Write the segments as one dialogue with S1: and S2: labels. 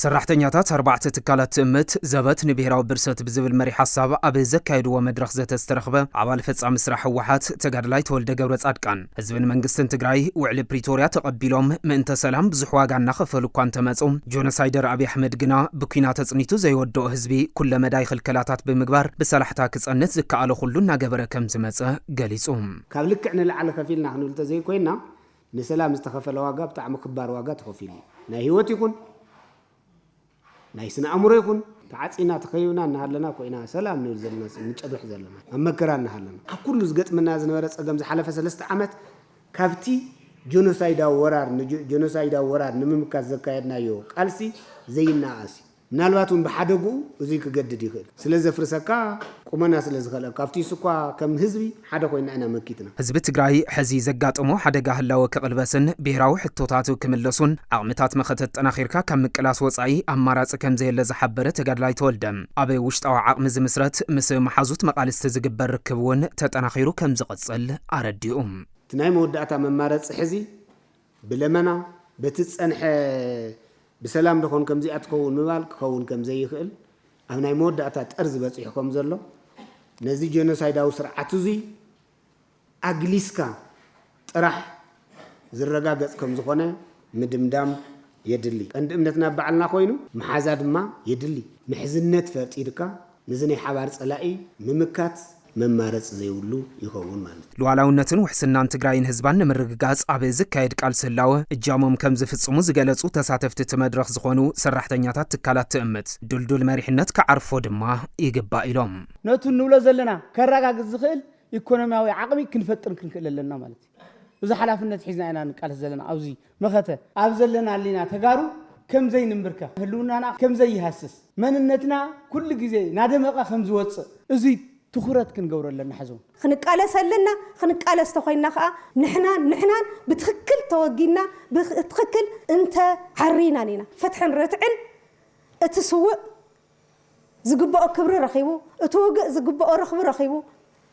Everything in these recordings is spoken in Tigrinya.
S1: ሰራሕተኛታት 4 ትካላት ትእምት ዘበት ንብሔራዊ ብርሰት ብዝብል መሪ ሓሳብ ኣብ ዘካየድዎ መድረኽ ዘተስተረኽበ ኣባል ፈጻሚ ስራሕ ህወሓት ተጋድላይ ተወልደ ገብረ ጻድቃን ህዝብን መንግስትን ትግራይ ውዕሊ ፕሪቶርያ ተቐቢሎም ምእንተ ሰላም ብዙሕ ዋጋ እናኸፈሉ እኳ እንተመጹ ጆኖሳይደር ኣብይ ኣሕመድ ግና ብኩናት ተጽኒቱ ዘይወድኦ ህዝቢ ኩለ መዳይ ክልከላታት ብምግባር ብሰላሕታ ክጸንት ዝከኣለ ኩሉ እናገበረ ከም ዝመጸ ገሊጹ
S2: ካብ ልክዕ ንላዕሊ ከፊልና ክንብል ተዘይኮይና ንሰላም ዝተኸፈለ ዋጋ ብጣዕሚ ክባር ዋጋ ተኸፊሉ ናይ ህይወት ይኹን ናይ ስነ ኣእምሮ ይኹን ተዓጺና ተኸዩና እናሃለና ኮይና ሰላም ንብል ዘለና ንጨብሕ ዘለና ኣመከራ እናሃለና ኣብ ኩሉ ዝገጥምና ዝነበረ ጸገም ዝሓለፈ 3 ዓመት ካብቲ ጆኖሳይዳዊ ወራር ንምምካት ዘካየድናዮ ቃልሲ ዘይናኣሲ ምናልባቱን ብሓደጉ እዚ ክገድድ ይኽእል ስለ ዘፍርሰካ ቁመና ስለ ዝኸለካ ካብቲ ስኳ ከም ህዝቢ ሓደ ኮይና ኢና መኪትና
S1: ህዝቢ ትግራይ ሕዚ ዘጋጥሞ ሓደጋ ህላወ ክቕልበስን ብሔራዊ ሕቶታት ክምለሱን ዓቕምታት መኸተት ጠናኺርካ ካብ ምቅላስ ወጻኢ ኣማራፂ ከም ዘየለ ዝሓበረ ተጋድላይ ተወልደ ኣብ ውሽጣዊ ዓቕሚ ዝምስረት ምስ መሓዙት መቓልስቲ ዝግበር ርክብ እውን ተጠናኺሩ ከም ዝቕጽል ኣረዲኡ
S2: እቲ ናይ መወዳእታ መማረፂ ሕዚ ብለመና በቲ ጸንሐ بسلام دخون كم زي أتكون مبال كون كم زي خل أنا يمود أتات أرز بس يحكم زلوا نزي جنوسايد أو سرعة زي أجلسكا راح زرقا جس كم زخونة مدمدام يدلي عند إمتنا بعلنا خوينو محازد ما يدلي محزنة فرتيركا نزني حوارس ألاقي ممكات ممارس زيولو يخون مال
S1: لوعلاونتن وحسنان تግራይን ህዝባን ንምርግጋጽ ኣብ ዝካየድ ቃል ስላወ እጃሞም ከም ዝፍጽሙ ዝገለጹ ተሳተፍቲ ተመድረኽ ዝኾኑ ሰራሕተኛታት ትካላት ትእምት ድልዱል መሪሕነት ከዓርፎ ድማ ይግባእ ኢሎም
S3: ነቱ ንብሎ ዘለና ከረጋግጽ ዝኽእል ኢኮኖሚያዊ ዓቕሚ ክንፈጥር ክንክእል ኣለና ማለት ብዙ ሓላፍነት ሒዝና ኢና ንቃል ዘለና ኣብዚ መኸተ ኣብ ዘለና ሊና ተጋሩ ከም ዘይንምብርካ ህልውናና ከም ዘይሃስስ መንነትና ኩሉ ግዜ ናደመቐ ከም ዝወጽእ እዚ تخرت كنجور لنا حزون
S4: خنقالة سلنا خنقالة استخوينا خا نحنا بتخكل توجينا بتخكل أنت حرينا نينا فتح رتعن تسوق زجبا كبر رخيبو توجع زجبا رخب رخيبو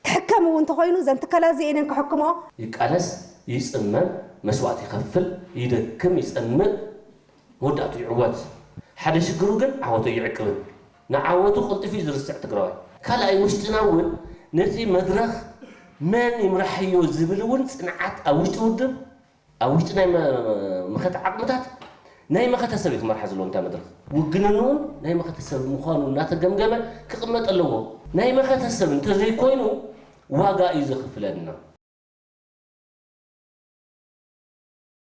S4: حكموا وانت خوينو زين تكلا زين كحكموا
S5: يقالس يسألن مسوات يخفل يدكم يسألن ودعت يعوض حدا شكروجن عوض يعقل نعوض خلط في زرع تقرأ كلا يوشتناون نتي مدرخ من يمرحيو زبلون صنعات اوشتودم اوشتنا مخت عقمتات ناي مخت سبيت مرحز لون تا مدرخ وغننون ناي مخت سب مخانو ناتغمغمه كقمط لو ناي مخت سب انت زي كوينو واغا يزخفلنا